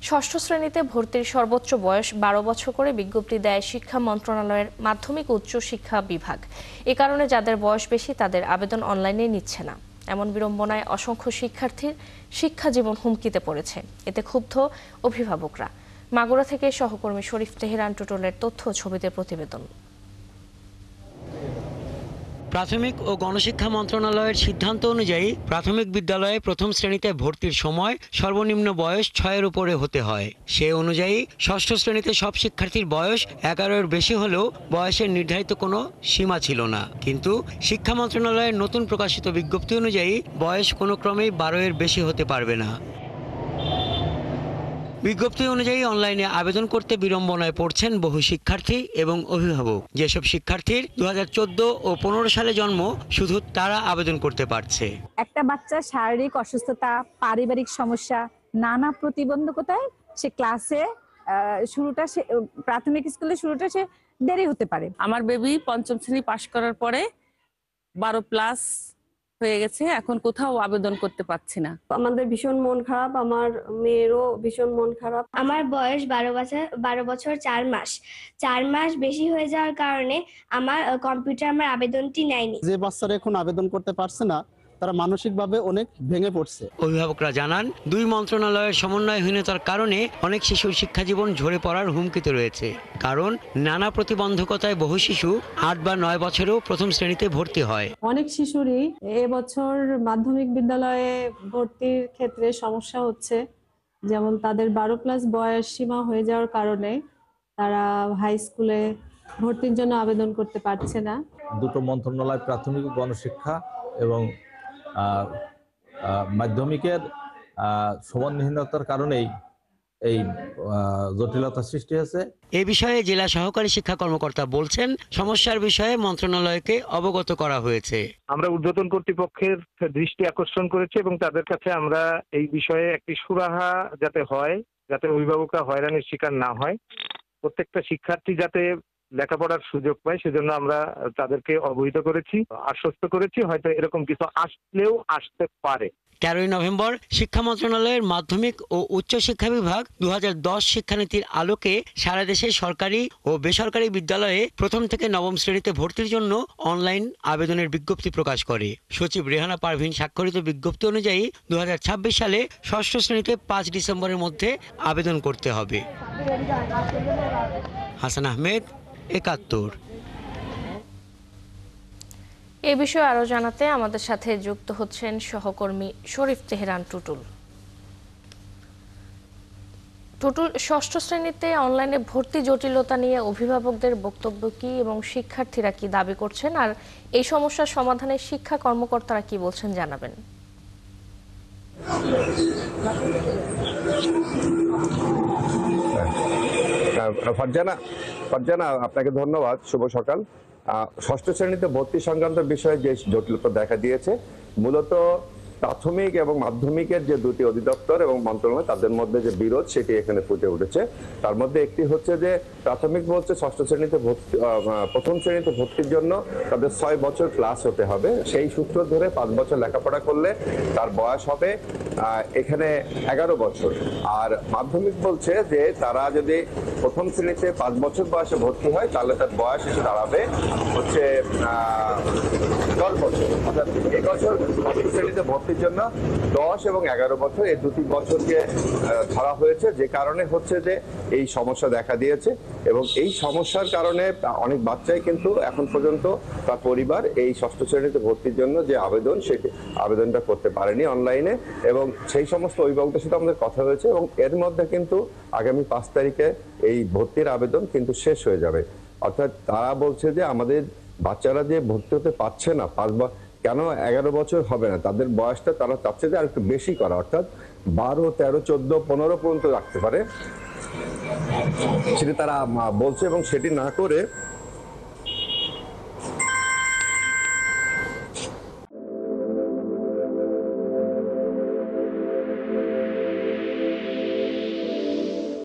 ষষ্ঠ শ্রেণীতে ভর্তির সর্বোচ্চ বয়স ১২ বছর করে বিজ্ঞপ্তি দেয় শিক্ষা মন্ত্রণালয়ের মাধ্যমিক ও উচ্চ শিক্ষা বিভাগ। এ কারণে যাদের বয়স বেশি তাদের আবেদন অনলাইনে নিচ্ছে না। এমন বিড়ম্বনায় অসংখ্য শিক্ষার্থীর শিক্ষা জীবন হুমকিতে পড়েছে। এতে ক্ষুব্ধ অভিভাবকরা। মাগুরা থেকে সহকর্মী শরীফ তেহরান টুটুলের তথ্য ছবিতে প্রতিবেদন। প্রাথমিক ও গণশিক্ষা মন্ত্রণালয়ের সিদ্ধান্ত অনুযায়ী প্রাথমিক বিদ্যালয়ে প্রথম শ্রেণীতে ভর্তির সময় সর্বনিম্ন বয়স ৬-এর উপরে হতে হয়। সে অনুযায়ী ষষ্ঠ শ্রেণীতে সব শিক্ষার্থীর বয়স ১১-এর বেশি হলেও বয়সের নির্ধারিত কোনো সীমা ছিল না। কিন্তু শিক্ষা মন্ত্রণালয়ের নতুন প্রকাশিত বিজ্ঞপ্তি অনুযায়ী বয়স কোনো ক্রমেই ১২-এর বেশি হতে পারবে না। বিজ্ঞপ্তি অনুযায়ী অনলাইনে আবেদন করতে বিড়ম্বনায় পড়ছেন বহু শিক্ষার্থী এবং অভিভাবক। যেসব শিক্ষার্থীর ২০১৪ ও ১৫ সালে জন্ম, শুধু তারা আবেদন করতে পারছে। একটা বাচ্চা শারীরিক অসুস্থতা, পারিবারিক সমস্যা, নানা প্রতিবন্ধকতায় সে ক্লাসে শুরুটা সে প্রাথমিক স্কুলে শুরুটা সে দেরি হতে পারে। আমার বেবি পঞ্চম শ্রেণী পাশ করার পরে ১২+ হয়ে গেছে, এখন কোথাও আবেদন করতে পারছি না। আমাদের ভীষণ মন খারাপ, আমার মেয়েরও ভীষণ মন খারাপ। আমার বয়স ১২ বছর ৪ মাস। ৪ মাস বেশি হয়ে যাওয়ার কারণে আমার কম্পিউটার আমার আবেদনটি নেয়নি। যে বাচ্চারা এখন আবেদন করতে পারছে না, তারা মানসিকভাবে অনেক ভেঙে পড়ছে। অভিভাবকরা জানান, দুই মন্ত্রণালয়ের সমন্বয়হীনতার কারণে অনেক শিশুর শিক্ষাজীবন ঝরে পড়ার হুমকিতে রয়েছে। কারণ নানা প্রতিবন্ধকতায় বহু শিশু ৮ বা ৯ বছরেও প্রথম শ্রেণীতে ভর্তি হয়। অনেক শিশুরই এবছর মাধ্যমিক বিদ্যালয়ে ভর্তির ক্ষেত্রে সমস্যা হচ্ছে, যেমন তাদের ১২+ বয়স সীমা হয়ে যাওয়ার কারণে তারা হাই স্কুলে ভর্তির জন্য আবেদন করতে পারছে না। দুটো মন্ত্রণালয়, প্রাথমিক ও গণশিক্ষা এবং মাধ্যমিকের সমন্বয়হীনতার কারণেই এই জটিলতা সৃষ্টি হয়েছে। এ বিষয়ে জেলা সহকারী শিক্ষা কর্মকর্তা বলছেন, সমস্যার বিষয়ে মন্ত্রণালয়কে অবগত করা হয়েছে। আমরা ঊর্ধ্বতন কর্তৃপক্ষের দৃষ্টি আকর্ষণ করেছি এবং তাদের কাছে আমরা এই বিষয়ে একটি সুরাহা যাতে হয়, যাতে অভিভাবকরা হয়রানির শিকার না হয়, প্রত্যেকটা শিক্ষার্থী যাতে লেখাপড়ার সুযোগ পায়, সেজন্য আমরা তাদেরকে অবহিত করেছি, আশ্বস্ত করেছি। হয়তো এরকম কিছু আসলেও আসতে পারে। ১৩ নভেম্বর শিক্ষা মন্ত্রণালয়ের মাধ্যমিক ও উচ্চ শিক্ষা বিভাগ ২০১০ শিক্ষানীতির আলোকে সারা দেশে সরকারি ও বেসরকারি বিদ্যালয়ে প্রথম থেকে নবম শ্রেণীতে ভর্তির জন্য অনলাইন আবেদনের বিজ্ঞপ্তি প্রকাশ করে। সচিব রেহানা পারভীন স্বাক্ষরিত বিজ্ঞপ্তি অনুযায়ী ২০২৬ সালে ষষ্ঠ শ্রেণীতে ৫ ডিসেম্বরের মধ্যে আবেদন করতে হবে। হাসান আহমেদ, ৭১। এ বিষয়ে আরো জানাতে আমাদের সাথে যুক্ত হচ্ছেন সহকর্মী শরীফ তেহরান টুটুল। টুটুল, ষষ্ঠ শ্রেণীতে অনলাইনে ভর্তি জটিলতা নিয়ে অভিভাবকদের বক্তব্য কি এবং শিক্ষার্থীরা কি দাবি করছেন, আর এই সমস্যার সমাধানে শিক্ষা কর্মকর্তারা কি বলছেন জানাবেন। ফারজানা, আপনাকে ধন্যবাদ। শুভ সকাল। ষষ্ঠ শ্রেণীতে ভর্তি সংক্রান্ত বিষয়ে যে জটিলতা দেখা দিয়েছে, মূলত প্রাথমিক এবং মাধ্যমিকের যে দুটি অধিদপ্তর এবং মন্ত্রণালয়, তাদের মধ্যে যে বিরোধ, সেটি এখানে ফুটে উঠেছে। তার মধ্যে একটি হচ্ছে যে প্রাথমিক বলছে ষষ্ঠ শ্রেণীতে প্রথম শ্রেণীতে ভর্তির জন্য তাদের ৬ বছর ক্লাস হতে হবে। সেই সূত্র ধরে ৫ বছর লেখাপড়া করলে তার বয়স হবে এখানে ১১ বছর। আর মাধ্যমিক বলছে যে তারা যদি প্রথম শ্রেণীতে ৫ বছর বয়সে ভর্তি হয়, তাহলে তার বয়স এসে দাঁড়াবে হচ্ছে ১০ বছর। অর্থাৎ এই বছর ষষ্ঠ শ্রেণীতে ভর্তির জন্য ১০ এবং ১১ বছর, এই দুটি বছরকে ধরা হয়েছে, যে কারণে হচ্ছে যে এই সমস্যা দেখা দিয়েছে। এবং এই সমস্যার কারণে অনেক বাচ্চাই কিন্তু এখন পর্যন্ত তার পরিবার এই ষষ্ঠ শ্রেণীতে ভর্তির জন্য যে আবেদন, সেই আবেদনটা করতে পারেনি অনলাইনে। এবং সেই সমস্ত অভিভাবকদের সাথে আমাদের কথা হয়েছে এবং এর মধ্যে কিন্তু আগামী ৫ তারিখে এই ভর্তির আবেদন কিন্তু শেষ হয়ে যাবে। অর্থাৎ তারা বলছে যে আমাদের বাচ্চারা যে ভর্তি হতে পারছে না, কেন ১১ বছর হবে না, তাদের বয়সটা তারা চাচ্ছে যে আর একটু বেশি করা, অর্থাৎ ১২, ১৩, ১৪, ১৫ পর্যন্ত রাখতে পারে, সেটি তারা বলছে। এবং সেটি না করে